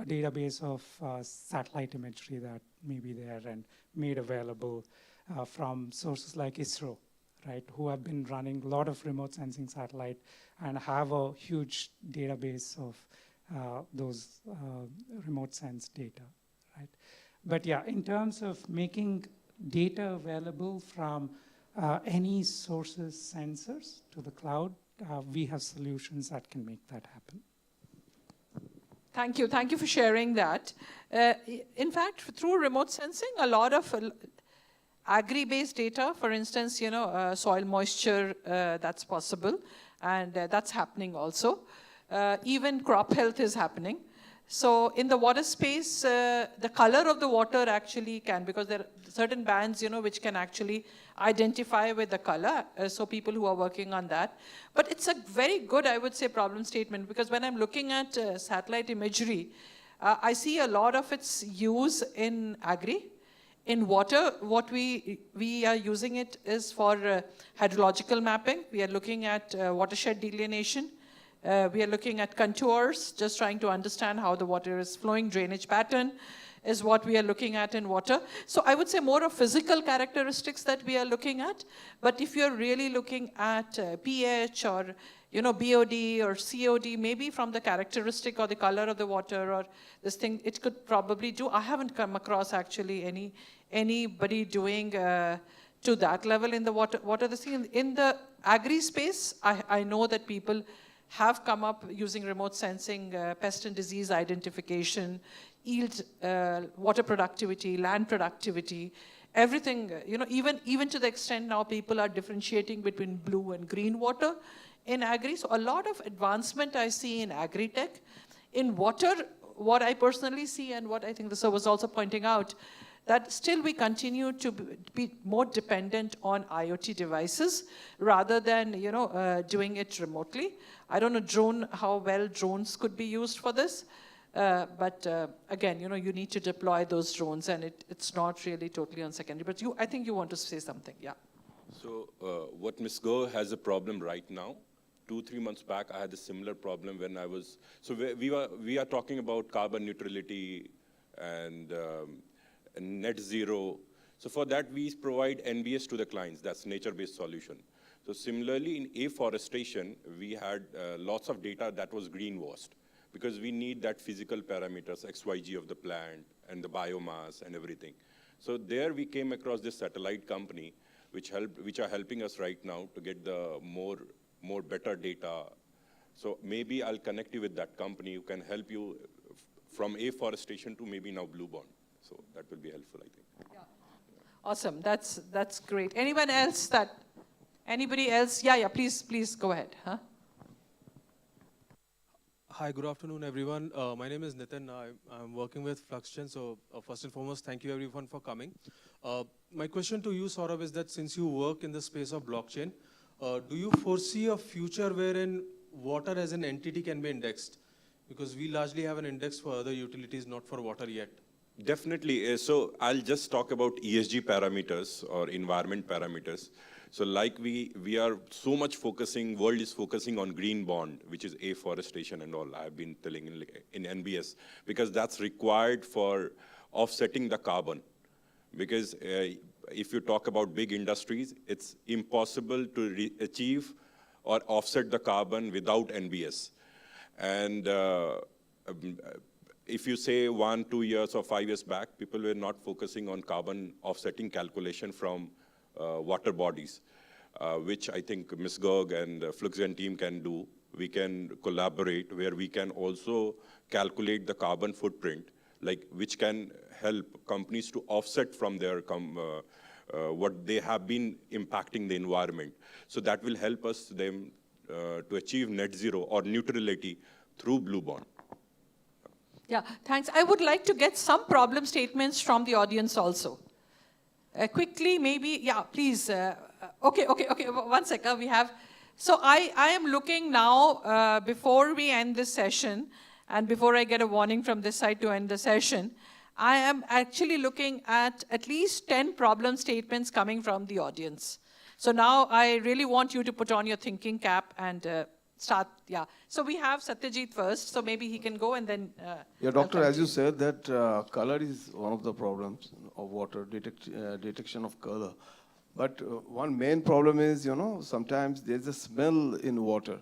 database of satellite imagery that may be there and made available from sources like ISRO, right, who have been running a lot of remote sensing satellite and have a huge database of those remote sense data, right? But yeah, in terms of making data available from any sources sensors to the cloud, we have solutions that can make that happen. Thank you for sharing that. In fact, through remote sensing, a lot of agri-based data, for instance, soil moisture, that's possible, and that's happening also. Even crop health is happening. So in the water space, the color of the water actually can, because there are certain bands, which can actually identify with the color. So people who are working on that. But it's a very good, I would say, problem statement, because when I'm looking at satellite imagery, I see a lot of its use in agri. In water, what we are using it is for hydrological mapping. We are looking at watershed delineation. We are looking at contours, just trying to understand how the water is flowing. Drainage pattern is what we are looking at in water. So I would say more of physical characteristics that we are looking at. But if you're really looking at pH or BOD or COD, maybe from the characteristic or the color of the water or this thing, it could probably do. I haven't come across actually anybody doing to that level in the water. This thing in the agri space, I know that people have come up using remote sensing, pest and disease identification, yield, water productivity, land productivity, everything, even to the extent now people are differentiating between blue and green water in agri. So a lot of advancement I see in agri-tech. In water, what I personally see and what I think the sir was also pointing out, that still we continue to be more dependent on IoT devices rather than doing it remotely. I don't know how well drones could be used for this, but again, you need to deploy those drones, and it's not really totally on secondary. But I think you want to say something, yeah. So what Ms. Go has a problem right now. 2-3 months back, I had a similar problem when I was. So we are talking about carbon neutrality and net zero. So for that, we provide NBS to the clients. That's nature-based solution. So similarly, in afforestation, we had lots of data that was greenwashed because we need that physical parameters, XYG of the plant and the biomass and everything. So there we came across this satellite company, which are helping us right now to get the more better data. So maybe I'll connect you with that company who can help you from afforestation to maybe now blue bond. So that will be helpful, I think. Yeah. Awesome. That's great. Anyone else anybody else? Yeah, please go ahead. Huh? Hi, good afternoon, everyone. My name is Nitin. I'm working with FluxGen. So first and foremost, thank you everyone for coming. My question to you, Saurabh, is that since you work in the space of blockchain, do you foresee a future wherein water as an entity can be indexed? Because we largely have an index for other utilities, not for water yet. Definitely. So I'll just talk about ESG parameters or environment parameters. So like we are so much focusing, world is focusing on green bond, which is afforestation and all. I've been telling in NBS, because that's required for offsetting the carbon. Because if you talk about big industries, it's impossible to achieve or offset the carbon without NBS. And if you say 1, 2 years or 5 years back, people were not focusing on carbon offsetting calculation from water bodies, which I think Ms. Garg and the FluxGen team can do. We can collaborate where we can also calculate the carbon footprint, which can help companies to offset from their what they have been impacting the environment. So that will help them to achieve net zero or neutrality through Blue Bond. Yeah, thanks. I would like to get some problem statements from the audience also. Quickly, maybe, yeah, please. Okay, 1 second. We have, so I am looking now, before we end this session, and before I get a warning from this side to end the session, I am actually looking at least 10 problem statements coming from the audience. So now I really want you to put on your thinking cap and start, yeah. So we have Satyajit first, so maybe he can go and then... yeah, doctor, as you said, that color is one of the problems of water, detection of color. But one main problem is, sometimes there's a smell in water.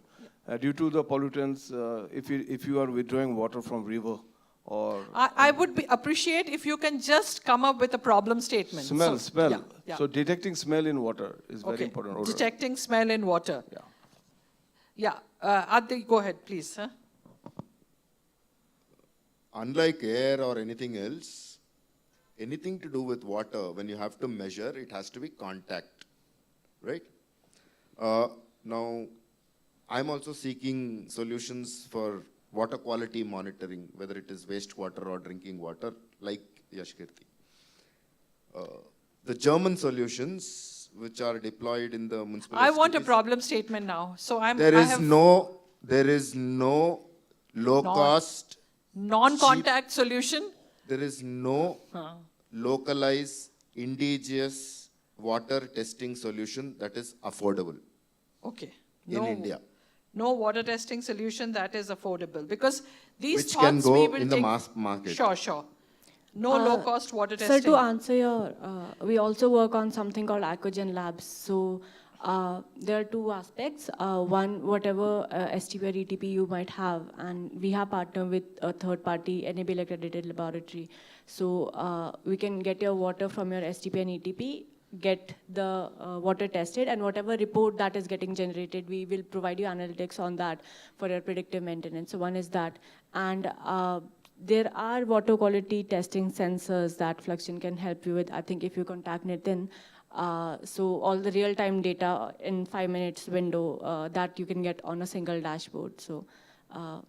Due to the pollutants, if you are withdrawing water from river, or I would appreciate if you can just come up with a problem statement. Smell. Yeah, yeah. So detecting smell in water is very important. Odor. Detecting smell in water. Yeah. Yeah. Adi, go ahead, please. Huh? Unlike air or anything else, anything to do with water, when you have to measure, it has to be contact, right? Now, I'm also seeking solutions for water quality monitoring, whether it is wastewater or drinking water, like Yashkirti. The German solutions, which are deployed in the municipal I want a problem statement now. So there is no low-cost, non-contact solution. There is no localized, indigenous water testing solution that is affordable. Okay. In India. No water testing solution that is affordable, because these which thoughts can go we will in the take, mass market. Sure. No low-cost water testing. Sir, to answer your, we also work on something called Acogen Labs. So there are two aspects. One, whatever STP or ETP you might have, and we have partnered with a third-party NABL accredited laboratory. So we can get your water from your STP and ETP, get the water tested, and whatever report that is getting generated, we will provide you analytics on that for your predictive maintenance. So one is that. And there are water quality testing sensors that Fluxgen can help you with. I think if you contact Nitin, so all the real-time data in 5 minutes window that you can get on a single dashboard. So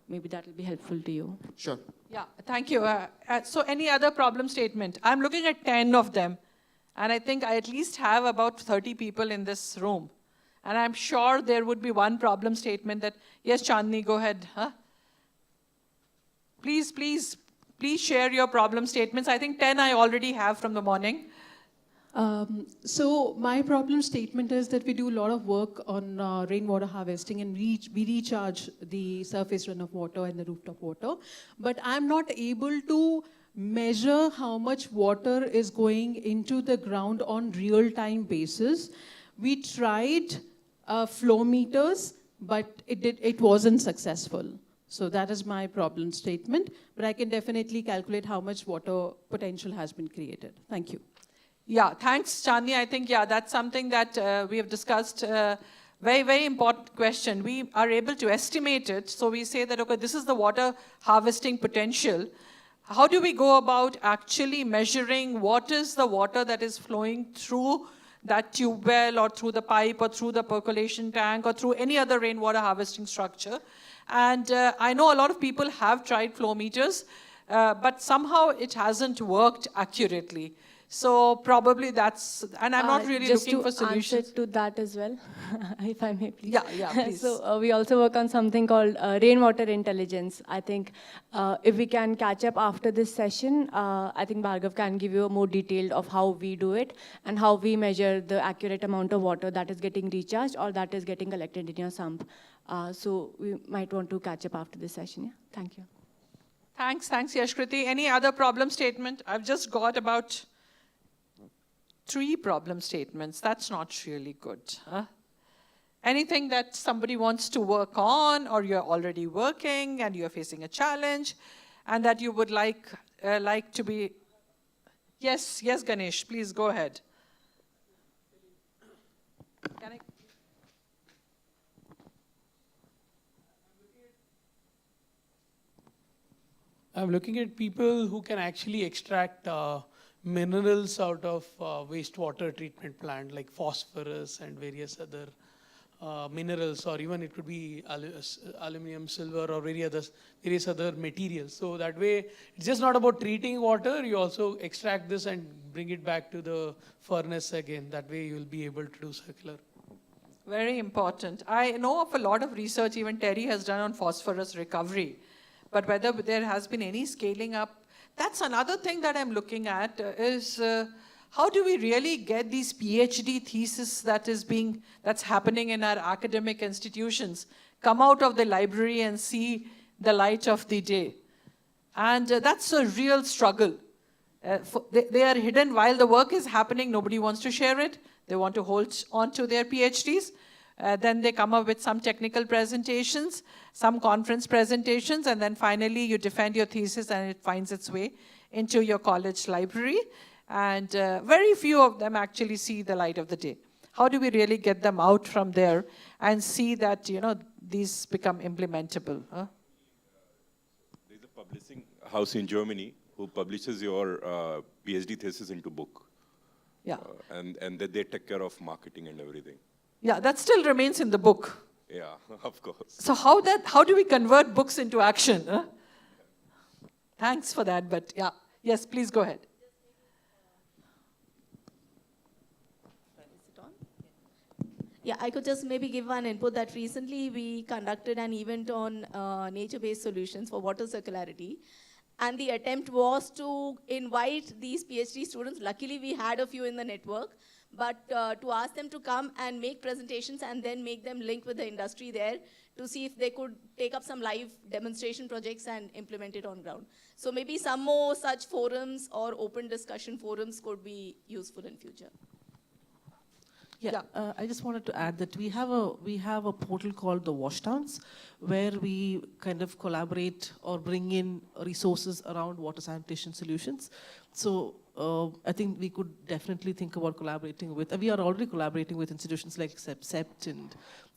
maybe that will be helpful to you. Sure. Yeah, thank you. So any other problem statement? I'm looking at 10 of them. And I think I at least have about 30 people in this room. And I'm sure there would be one problem statement that, yes, Chandni, go ahead. Huh? Please share your problem statements. I think 10 I already have from the morning. So my problem statement is that we do a lot of work on rainwater harvesting, and we recharge the surface run of water and the rooftop water. But I'm not able to measure how much water is going into the ground on real-time basis. We tried flow meters, but it wasn't successful. So that is my problem statement. But I can definitely calculate how much water potential has been created. Thank you. Yeah, thanks, Chandni. I think, yeah, that's something that we have discussed. Very, very important question. We are able to estimate it. So we say that, okay, this is the water harvesting potential. How do we go about actually measuring what is the water that is flowing through that tube well or through the pipe or through the percolation tank or through any other rainwater harvesting structure? And I know a lot of people have tried flow meters, but somehow it hasn't worked accurately. So probably that's, and I'm not really looking for solutions. Just to answer to that as well, if I may please. Yeah, please. So we also work on something called rainwater intelligence. I think if we can catch up after this session, I think Bhargav can give you a more detailed of how we do it and how we measure the accurate amount of water that is getting recharged or that is getting collected in your sump. So we might want to catch up after this session. Yeah, thank you. Thanks, Yashkriti. Any other problem statement? I've just got about 3 problem statements. That's not really good. Huh? Anything that somebody wants to work on, or you're already working and you're facing a challenge, and that you would like to be... Yes, Ganesh, please go ahead. Can I... I'm looking at people who can actually extract minerals out of wastewater treatment plant like phosphorus and various other minerals, or even it could be aluminum, silver, or various other materials. So that way, it's just not about treating water, you also extract this and bring it back to the furnace again. That way you will be able to do circular. Very important. I know of a lot of research even Terry has done on phosphorus recovery, but whether there has been any scaling up, that's another thing that I'm looking at is how do we really get these PhD theses that's happening in our academic institutions come out of the library and see the light of the day? And that's a real struggle. They are hidden while the work is happening. Nobody wants to share it. They want to hold on to their PhDs. Then they come up with some technical presentations, some conference presentations, and then finally you defend your thesis and it finds its way into your college library. And very few of them actually see the light of the day. How do we really get them out from there and see that, these become implementable? Huh? There's a publishing house in Germany who publishes your PhD thesis into book. Yeah. And that they take care of marketing and everything. Yeah, that still remains in the book. Yeah, of course. So how do we convert books into action? Huh? Thanks for that, but yeah. Yes, please go ahead. Yeah, I could just maybe give one input that recently we conducted an event on nature-based solutions for water circularity. And the attempt was to invite these PhD students. Luckily, we had a few in the network. But to ask them to come and make presentations and then make them link with the industry there to see if they could take up some live demonstration projects and implement it on ground. So maybe some more such forums or open discussion forums could be useful in future. Yeah, I just wanted to add that we have a portal called the Washtowns, where we kind of collaborate or bring in resources around water sanitation solutions. So I think we could definitely think about collaborating with, we are already collaborating with institutions like CEPT and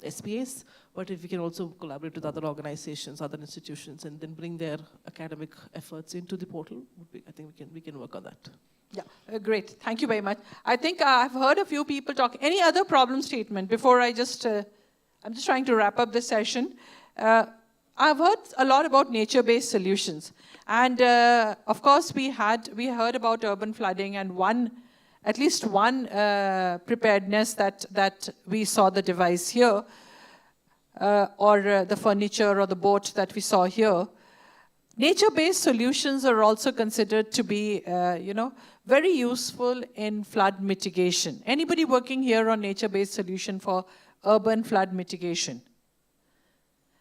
SPAs, but if we can also collaborate with other organizations, other institutions, and then bring their academic efforts into the portal, I think we can work on that. Yeah, great. Thank you very much. I think I've heard a few people talk. Any other problem statement before I'm just trying to wrap up this session. I've heard a lot about nature-based solutions. And of course, we heard about urban flooding and at least one preparedness that we saw the device here, or the furniture or the boat that we saw here. Nature-based solutions are also considered to be, very useful in flood mitigation. Anybody working here on nature-based solution for urban flood mitigation?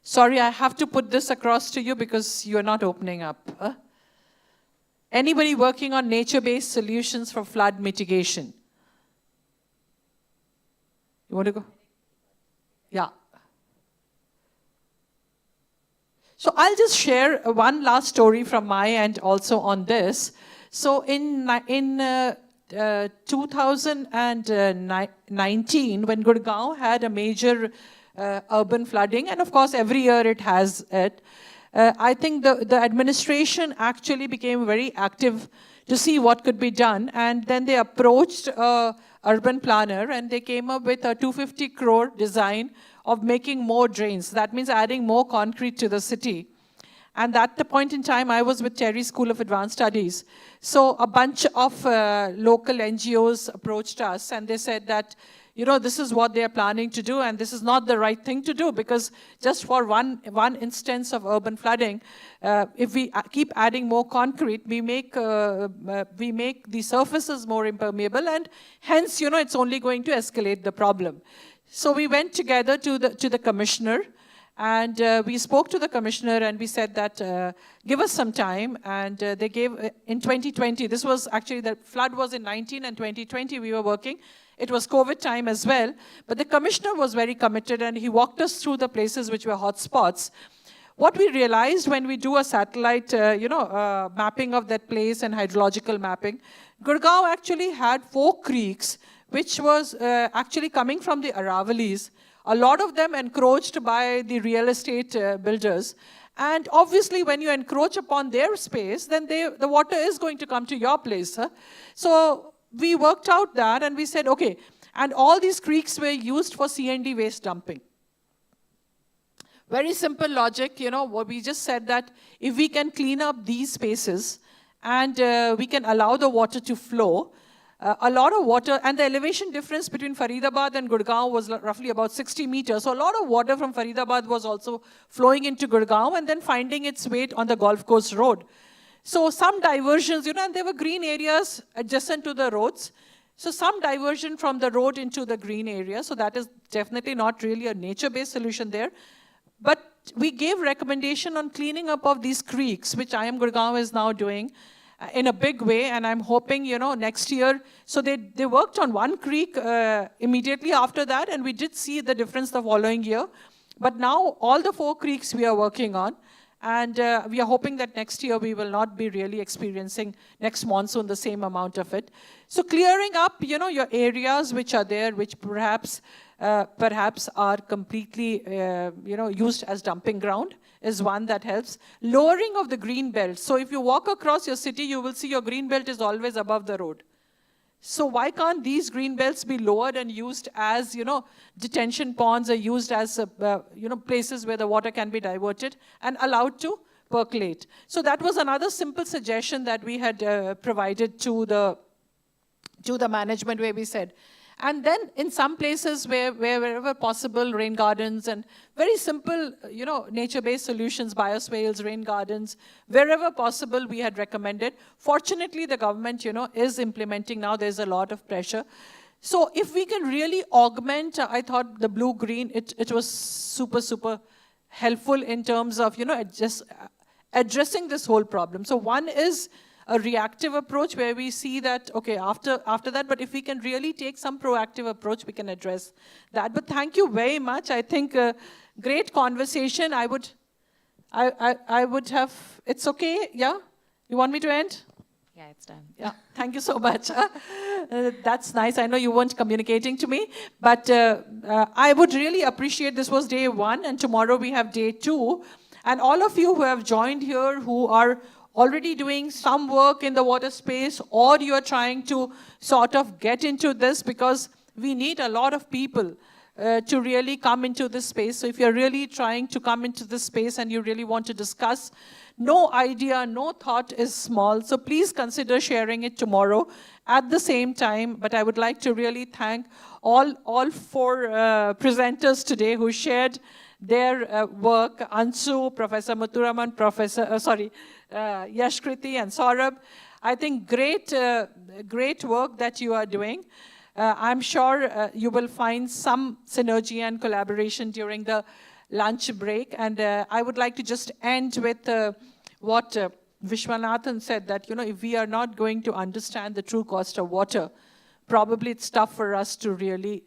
Sorry, I have to put this across to you because you're not opening up. Huh? Anybody working on nature-based solutions for flood mitigation? You want to go? Yeah. So I'll just share one last story from my end also on this. So in 2019, when Gurgaon had a major urban flooding, and of course every year it has it, I think the administration actually became very active to see what could be done, and then they approached an urban planner and they came up with a 250 crore design of making more drains. That means adding more concrete to the city. And at the point in time, I was with Terry School of Advanced Studies. So a bunch of local NGOs approached us and they said that, this is what they are planning to do and this is not the right thing to do, because just for one instance of urban flooding, if we keep adding more concrete, we make the surfaces more impermeable, and hence, it's only going to escalate the problem. So we went together to the commissioner, and we spoke to the commissioner and we said that give us some time, and they gave in 2020. This was actually, the flood was in 19 and 2020 we were working. It was COVID time as well, but the commissioner was very committed and he walked us through the places which were hot spots. What we realized when we do a satellite, mapping of that place and hydrological mapping, Gurgaon actually had 4 creeks which was actually coming from the Aravalis, a lot of them encroached by the real estate builders. And obviously, when you encroach upon their space, then the water is going to come to your place. Huh? So we worked out that, and we said, okay, and all these creeks were used for C&D waste dumping. Very simple logic, you know, what we just said that if we can clean up these spaces and we can allow the water to flow, a lot of water, and the elevation difference between Faridabad and Gurgaon was roughly about 60 meters. So a lot of water from Faridabad was also flowing into Gurgaon and then finding its way on the Golf Course Road. So some diversions, you know, and there were green areas adjacent to the roads. So some diversion from the road into the green area. So that is definitely not really a nature-based solution there. But we gave recommendation on cleaning up of these creeks, which IIM Gurgaon is now doing in a big way, and I'm hoping, you know, next year. So they worked on one creek immediately after that, and we did see the difference the following year. But now all the 4 creeks we are working on, and we are hoping that next year we will not be really experiencing next monsoon the same amount of it. So clearing up, you know, your areas which are there, which perhaps are completely, you know, used as dumping ground is one that helps. Lowering of the green belt. So if you walk across your city, you will see your green belt is always above the road. So why can't these green belts be lowered and used as, you know, detention ponds are used as, you know, places where the water can be diverted and allowed to percolate. So that was another simple suggestion that we had provided to the management, where we said. And then in some places wherever possible, rain gardens and very simple, you know, nature-based solutions, bioswales, rain gardens, wherever possible we had recommended. Fortunately, the government, you know, is implementing now. There's a lot of pressure. So if we can really augment, I thought the blue-green, it was super, super helpful in terms of, you know, just addressing this whole problem. So one is a reactive approach where we see that, okay, after that, but if we can really take some proactive approach, we can address that. But thank you very much. I think great conversation. I would have, it's okay, yeah? You want me to end? Yeah, it's done. Yeah, thank you so much. That's nice. I know you weren't communicating to me, but I would really appreciate, this was day 1, and tomorrow we have day 2. And all of you who have joined here, who are already doing some work in the water space, or you are trying to sort of get into this, because we need a lot of people to really come into this space. So if you're really trying to come into this space and you really want to discuss, no idea, no thought is small. So please consider sharing it tomorrow at the same time. But I would like to really thank all 4 presenters today who shared their work. Ansu, Professor Muthuraman, Yashkriti and Saurabh. I think great work that you are doing. I'm sure you will find some synergy and collaboration during the lunch break. And I would like to just end with what Vishwanathan said, that, you know, if we are not going to understand the true cost of water, probably it's tough for us to really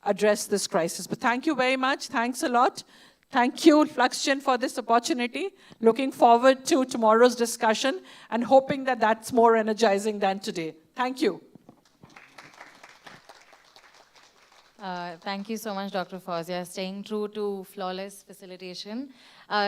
address this crisis. But thank you very much. Thanks a lot. Thank you, FluxGen, for this opportunity. Looking forward to tomorrow's discussion and hoping that that's more energizing than today. Thank you. Thank you so much, Dr. Fawzia, staying true to flawless facilitation.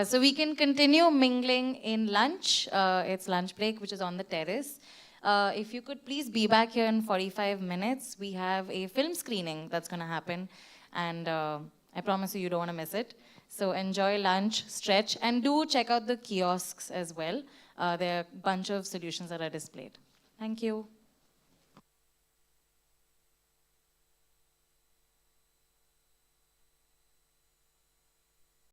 So we can continue mingling in lunch. It's lunch break, which is on the terrace. If you could please be back here in 45 minutes. We have a film screening that's going to happen, and I promise you don't want to miss it. So enjoy lunch, stretch, and do check out the kiosks as well. There are a bunch of solutions that are displayed. Thank you.